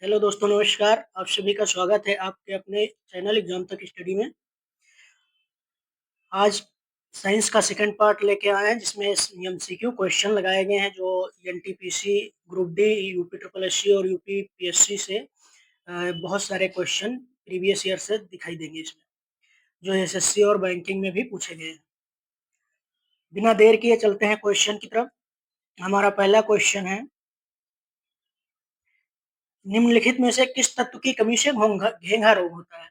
Hello दोस्तों, नमस्कार। आप सभी का स्वागत है आपके अपने चैनल एग्जाम तक स्टडी में। आज साइंस का सेकंड पार्ट लेके आए हैं जिसमें एमसीक्यू क्वेश्चन लगाए गए हैं जो NTPC, group D, UP triple SC और यूपी पीएससी से बहुत सारे क्वेश्चन प्रीवियस ईयर से दिखाई देंगे इसमें, जो एसएससी और बैंकिंग में भी पूछे गए हैं। बिना देर किए चलते हैं क्वेश्चन की तरफ। हमारा पहला क्वेश्चन है, निम्नलिखित में से किस तत्व की कमी से घेंघा रोग होता है?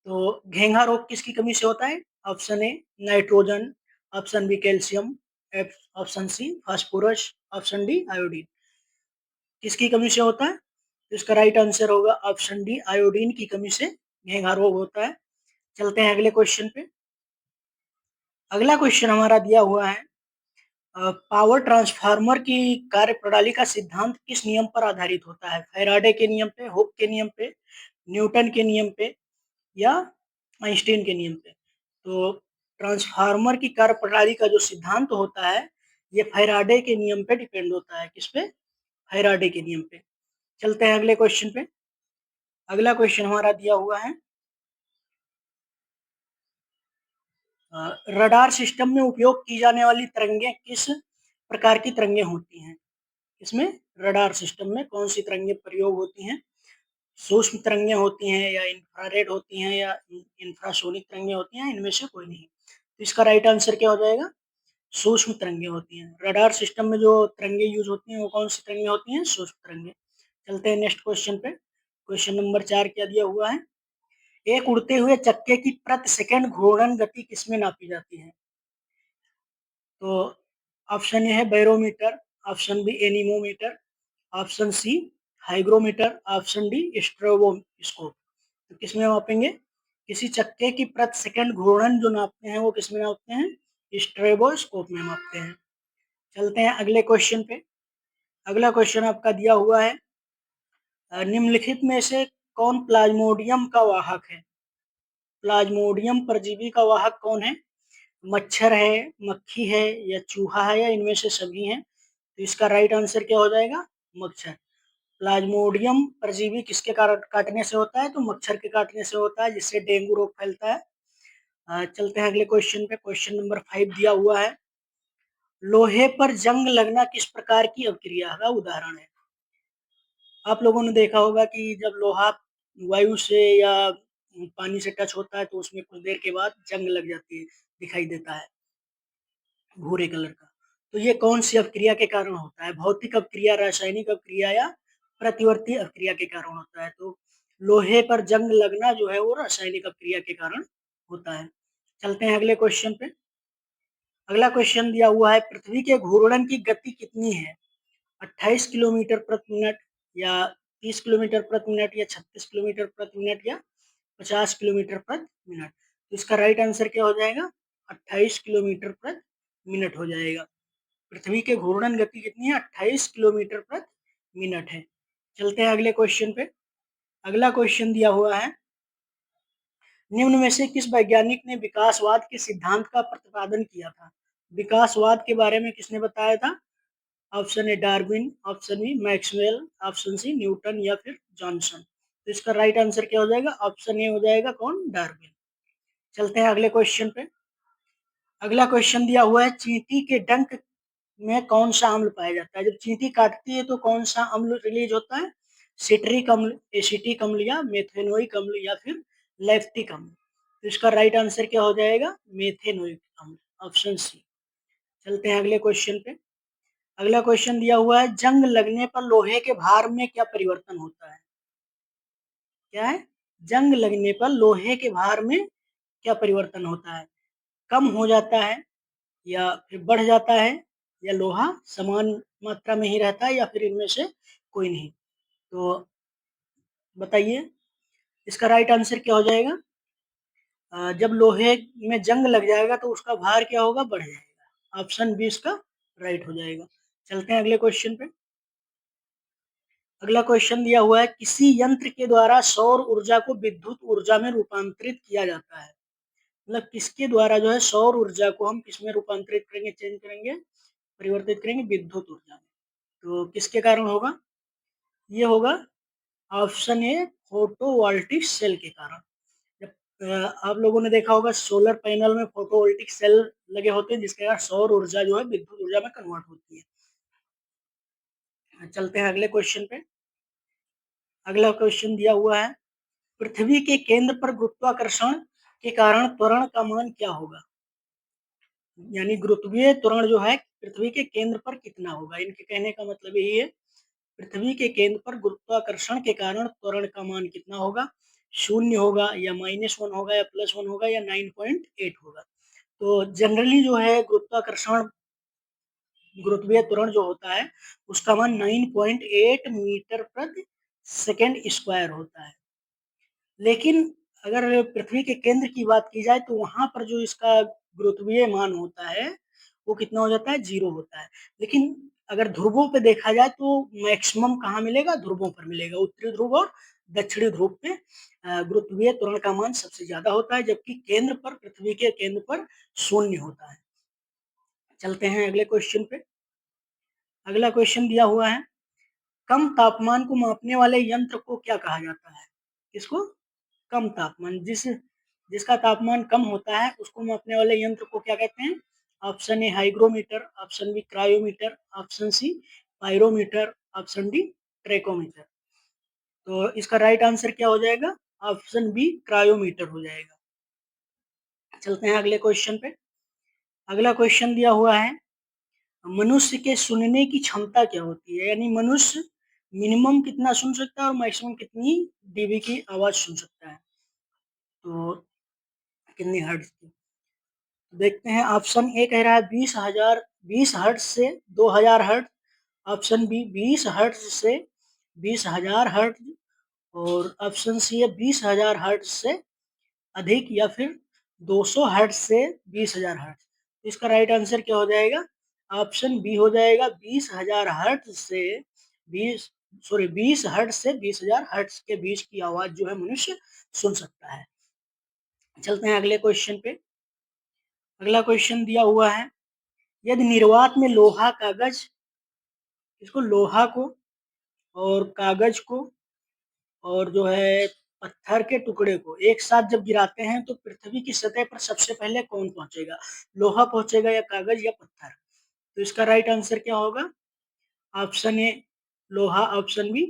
तो घेंघा रोग किसकी कमी से होता है? Option A nitrogen, option B calcium, option C phosphorus, option D iodine. किसकी कमी से होता है? तो इसका राइट आंसर होगा ऑप्शन डी, आयोडीन की कमी से घेंघा रोग होता है। चलते हैं अगले क्वेश्चन पे। अगला क्वेश्चन हमारा दिया हुआ है, पावर ट्रांसफार्मर की कार्य प्रणाली का सिद्धांत किस नियम पर आधारित होता है? फैराडे के नियम पे, हुक के नियम पे, न्यूटन के नियम पे या आइंस्टीन के नियम पे? तो ट्रांसफार्मर की कार्यप्रणाली का जो सिद्धांत होता है ये फैराडे के नियम पे डिपेंड होता है। किस पे? फैराडे के नियम पे। चलते हैं अगले क्वेश्चन पे। अगला क्वेश्चन हमारा दिया हुआ है, रडार सिस्टम में उपयोग की जाने वाली तरंगे किस प्रकार की तरंगे होती हैं? इसमें रडार सिस्टम में कौन सी तरंगे प्रयोग होती हैं? सूक्ष्म तरंगे होती हैं या इंफ्रारेड होती हैं या इंफ्रासोनिक तरंगे होती हैं? इनमें से कोई नहीं। तो इसका राइट आंसर क्या हो जाएगा? सूक्ष्म तरंगे होती हैं। रडार सिस्टम में जो तरंगे यूज होती हैं वो कौन सी तरंगे होती हैं? सूक्ष्म तरंगे। चलते हैं नेक्स्ट क्वेश्चन पे। क्वेश्चन नंबर 4 क्या दिया हुआ है, एक उड़ते हुए चक्के की प्रति सेकंड घूर्णन गति किसमें नापी जाती है? तो ऑप्शन ए है barometer, option B anemometer, option C hygrometer, option D stroboscope. तो किसमें मापेंगे? किसी चक्के की प्रति सेकंड घूर्णन जो नापते हैं वो किसमें नापते हैं? स्ट्रोबोस्कोप में मापते हैं। चलते हैं अगले क्वेश्चन पे। अगला क्वेश्चन आपका दिया हुआ है, निम्नलिखित में से कौन प्लाज्मोडियम का वाहक है? प्लाज्मोडियम परजीवी का वाहक कौन है? मच्छर है, मक्खी है या चूहा है या इनमें से सभी हैं? तो इसका राइट आंसर क्या हो जाएगा? मच्छर। प्लाज्मोडियम परजीवी किसके कारण काटने से होता है? तो मच्छर के काटने से होता है, जिससे डेंगू रोग फैलता है। चलते हैं अगले क्वेश्चन पे। क्वेश्चन नंबर 5 दिया हुआ है, लोहे पर जंग लगना किस प्रकार की अभिक्रिया का उदाहरण है? आप लोगों ने देखा होगा कि जब लोहा वायु से या पानी से टच होता है तो उसमें कुछ देर के बाद जंग लग जाती है, दिखाई देता है भूरे कलर का। तो ये कौन सी अभिक्रिया के कारण होता है? भौतिक अभिक्रिया, रासायनिक अभिक्रिया या प्रतिवर्ती अभिक्रिया के कारण होता है? तो लोहे पर जंग लगना जो है वो रासायनिक अभिक्रिया के कारण होता है। चलते हैं अगले क्वेश्चन पे। अगला क्वेश्चन दिया हुआ है, पृथ्वी के घूर्णन की गति कितनी है? 28 किलोमीटर प्रति मिनट या 30 किलोमीटर प्रति मिनट या 36 किलोमीटर प्रति मिनट या 50 किलोमीटर प्रति मिनट? तो इसका राइट आंसर क्या हो जाएगा? 28 किलोमीटर प्रति मिनट हो जाएगा। पृथ्वी के घूर्णन गति कितनी है? 28 किलोमीटर प्रति मिनट है। चलते हैं अगले क्वेश्चन पे। अगला क्वेश्चन दिया हुआ है, निम्न में से किस वैज्ञानिक ने विकासवाद के सिद्धांत का प्रतिपादन किया था? विकासवाद के बारे में किसने बताया था? Option A Darwin, option B Maxwell, option C Newton या फिर जॉनसन। तो इसका राइट आंसर क्या हो जाएगा? ऑप्शन ए हो जाएगा, कौन? डार्विन। चलते हैं अगले क्वेश्चन पे। अगला क्वेश्चन दिया हुआ है, चींटी के डंक में कौन सा अम्ल पाया जाता है? जब चींटी काटती है तो कौन सा अम्ल रिलीज होता है? सिट्रिक अम्ल, एसिटिक अम्ल या मेथेनोइक अम्ल या फिर लैक्टिक अम्ल? तो इसका राइट आंसर क्या हो जाएगा? मेथेनोइक अम्ल, ऑप्शन सी। चलते हैं अगले क्वेश्चन पे। अगला क्वेश्चन दिया हुआ है, जंग लगने पर लोहे के भार में क्या परिवर्तन होता है? क्या है? जंग लगने पर लोहे के भार में क्या परिवर्तन होता है? कम हो जाता है या फिर बढ़ जाता है या लोहा समान मात्रा में ही रहता है या फिर इनमें से कोई नहीं? तो बताइए, इसका राइट आंसर क्या हो जाएगा? जब लोहे में जंग लग जाएगा तो उसका भार क्या होगा? बढ़ जाएगा। ऑप्शन बी इसका राइट हो जाएगा। चलते हैं अगले क्वेश्चन पे। अगला क्वेश्चन दिया हुआ है, किसी यंत्र के द्वारा सौर ऊर्जा को विद्युत ऊर्जा में रूपांतरित किया जाता है? मतलब किसके द्वारा जो है सौर ऊर्जा को हम किसमें रूपांतरित करेंगे, चेंज करेंगे, परिवर्तित करेंगे? विद्युत ऊर्जा में। तो किसके कारण होगा? ये होगा ऑप्शन ए फोटोवोल्टिक सेल के कारण। जब आप लोगों ने देखा होगा सोलर पैनल में फोटोवोल्टिक सेल लगे होते हैं जिसके कारण सौर ऊर्जा जो है विद्युत ऊर्जा में कन्वर्ट होती है। चलते हैं अगले क्वेश्चन पे। अगला क्वेश्चन दिया हुआ है, पृथ्वी के केंद्र पर गुरुत्वाकर्षण के कारण त्वरण का मान क्या होगा? यानी गुरुत्वीय त्वरण जो है पृथ्वी के केंद्र पर कितना होगा? इनके कहने का मतलब यही है, पृथ्वी के केंद्र पर गुरुत्वाकर्षण के कारण त्वरण का मान कितना होगा? 0 होगा या -1 होगा या +1 होगा या 9.8 होगा। तो जनरली जो है गुरुत्वाकर्षण गुरुत्वीय त्वरण जो होता है उसका मान 9.8 मीटर प्रति सेकंड स्क्वायर होता है। लेकिन अगर पृथ्वी के केंद्र की बात की जाए तो वहां पर जो इसका गुरुत्वीय मान होता है वो कितना हो जाता है? 0 होता है। लेकिन अगर ध्रुवों पे देखा जाए तो मैक्सिमम कहाँ मिलेगा? ध्रुवों पर मिलेगा। उत्तरी ध्रुव और दक्षिणी ध्रुव पे गुरुत्वीय त्वरण का मान सबसे ज्यादा होता है, जबकि केंद्र पर, पृथ्वी के केंद्र पर 0 होता है। चलते हैं अगले क्वेश्चन पे। अगला क्वेश्चन दिया हुआ है, कम तापमान को मापने वाले यंत्र को क्या कहा जाता है? इसको कम तापमान, जिसका तापमान कम होता है उसको मापने वाले यंत्र को क्या कहते हैं? Option A hygrometer, option B cryometer, option C pyrometer, option D trecometer. तो इसका राइट आंसर क्या हो जाएगा? ऑप्शन बी क्रायोमीटर हो जाएगा। चलते हैं अगले क्वेश्चन पे। अगला क्वेश्चन दिया हुआ है, मनुष्य के सुनने की क्षमता क्या होती है? यानी मनुष्य मिनिमम कितना सुन सकता है और मैक्सिमम कितनी डीबी की आवाज सुन सकता है? तो कितनी हर्ट्ज की? देखते हैं। ऑप्शन ए कह रहा है 20 हर्ट्ज से 2000 हर्ट्ज, ऑप्शन बी 20 हर्ट्ज से 20,000 हर्ट्ज, और ऑप्शन सी है 20,000 हर्ट्ज से अधिक, या फिर 200 हर्ट्ज से 20,000 हर्ट्ज। तो इसका राइट आंसर क्या हो जाएगा? ऑप्शन बी हो जाएगा, 20,000 हर्ट्ज से 20 हर्ट्ज से 20,000 हर्ट्ज के बीच की आवाज जो है मनुष्य सुन सकता है। चलते हैं अगले क्वेश्चन पे। अगला क्वेश्चन दिया हुआ है, यदि निर्वात में लोहा कागज, इसको लोहा को और कागज को और जो है पत्थर के टुकड़े को एक साथ जब गिराते हैं तो पृथ्वी की सतह पर सबसे पहले कौन पहुंचेगा? लोहा पहुंचेगा या कागज या पत्थर? तो इसका राइट आंसर क्या होगा? ऑप्शन ए लोहा, ऑप्शन बी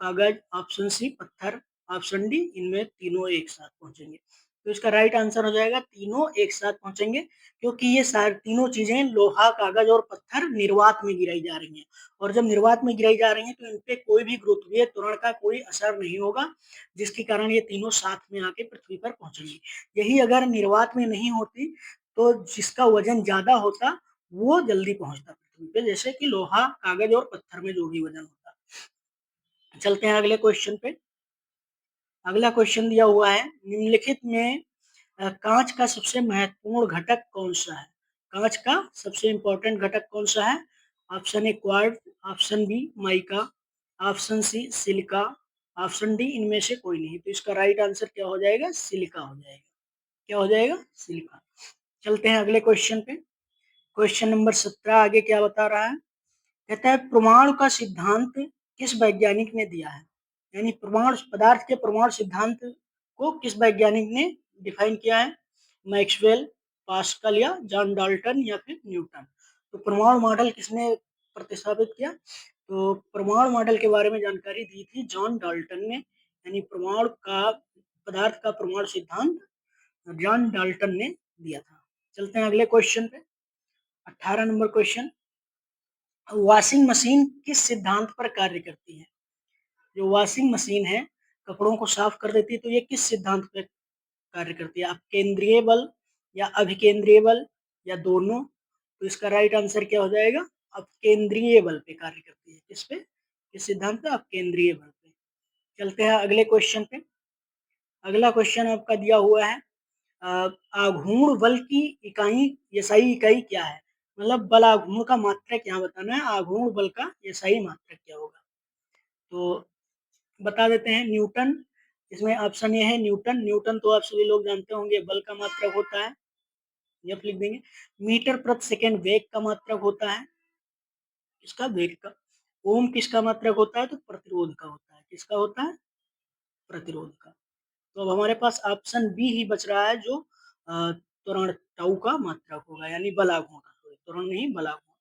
कागज, ऑप्शन सी पत्थर, ऑप्शन डी इनमें तीनों एक साथ पहुंचेंगे। तो इसका राइट आंसर हो जाएगा तीनों एक साथ पहुंचेंगे, क्योंकि ये सारी तीनों चीजें लोहा, कागज और पत्थर निर्वात में गिराई जा रही हैं, और जब निर्वात में गिराई जा रही हैं तो इन पे कोई भी गुरुत्वीय त्वरण का कोई असर नहीं होगा, जिसके कारण ये तीनों साथ में आके पृथ्वी पर पहुंचेंगी। यही अगर निर्वात में नहीं होती तो जिसका वजन ज्यादा होता वो जल्दी पहुंचता पृथ्वी पे, जैसे कि लोहा, कागज और पत्थर में जो भी वजन होता। चलते हैं अगले क्वेश्चन पे। अगला क्वेश्चन दिया हुआ है, निम्नलिखित में कांच का सबसे महत्वपूर्ण घटक कौन सा है? कांच का सबसे इंपॉर्टेंट घटक कौन सा है? Option A quartz, option B mica, option C silica, option D इनमें से कोई नहीं। तो इसका राइट आंसर क्या हो जाएगा? सिलिका हो जाएगा। क्या हो जाएगा? सिलिका। चलते हैं अगले क्वेश्चन पे। क्वेश्चन नंबर 17 आगे क्या बता रहा है? कहता है परमाणु का सिद्धांत किस वैज्ञानिक ने दिया है? यानी परमाणु पदार्थ के परमाणु सिद्धांत को किस वैज्ञानिक ने डिफाइन किया है? मैक्सवेल, पास्कल या जॉन डाल्टन या फिर न्यूटन? तो परमाणु मॉडल किसने प्रतिस्थापित किया? तो परमाणु मॉडल के बारे में जानकारी दी थी जॉन डाल्टन ने, यानी परमाणु का पदार्थ का परमाणु सिद्धांत जॉन डाल्टन ने दिया था। चलते हैं अगले क्वेश्चन पे। 18 नंबर क्वेश्चन, वॉशिंग मशीन किस सिद्धांत पर कार्य करती है? जो वॉशिंग मशीन है कपड़ों को साफ कर देती है, तो ये किस सिद्धांत पर कार्य करती है? अपकेंद्रीय बल या अभिकेंद्रीय बल या दोनों? तो इसका राइट आंसर क्या हो जाएगा? अपकेंद्रीय बल पे कार्य करती है। किस पे? किस सिद्धांत पे? अपकेंद्रीय बल पे। चलते हैं अगले क्वेश्चन पे। अगला क्वेश्चन आपका दिया हुआ है, आघूर्ण बल की इकाई एसआई इकाई क्या है? मतलब बल आघूर्ण का मात्रक यहाँ बताना है, आघूर्ण बल का एसआई मात्रक क्या होगा? तो बता देते हैं, न्यूटन। इसमें ऑप्शन ए है न्यूटन। न्यूटन तो आप सभी लोग जानते होंगे बल का मात्रक होता है, यह लिख देंगे। मीटर प्रति सेकंड वेग का मात्रक होता है, इसका वेग का। ओम किसका मात्रक होता है? तो प्रतिरोध का होता है। किसका होता है? प्रतिरोध का। तो अब हमारे पास ऑप्शन बी ही बच रहा है जो त्वरण टाउ का मात्रक होगा, यानी बलाघूर्ण, सॉरी त्वरण नहीं बलाघूर्ण।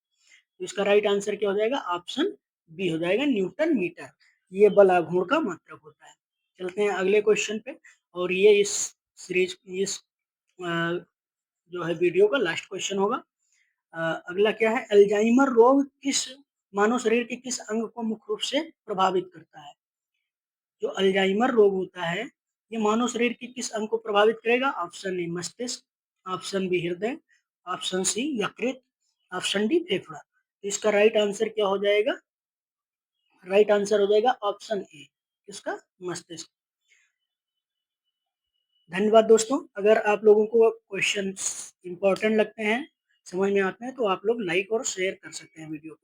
तो इसका राइट आंसर क्या हो जाएगा? ऑप्शन बी हो जाएगा, न्यूटन मीटर। ये बलाघूर्ण का मात्रक होता है। चलते हैं अगले क्वेश्चन पे, और ये इस सीरीज इस जो है वीडियो का लास्ट क्वेश्चन होगा। अगला क्या है? अल्जाइमर रोग किस मानव शरीर के किस अंग को मुख्य रूप से प्रभावित करता है? जो अल्जाइमर रोग होता है, ये मानव शरीर के किस अंग को प्रभावित करेगा? ऑप्शन ए मस्तिष्क, ऑप्शन बी हृदय, ऑप्शन सी यकृत, ऑप्शन डी फेफड़ा। तो इसका राइट आंसर क्या हो जाएगा? राइट आंसर हो जाएगा ऑप्शन ए, किसका? मस्तिष्क। धन्यवाद दोस्तों। अगर आप लोगों को क्वेश्चंस इंपॉर्टेंट लगते हैं, समझ में आते हैं, तो आप लोग लाइक और शेयर कर सकते हैं वीडियो को।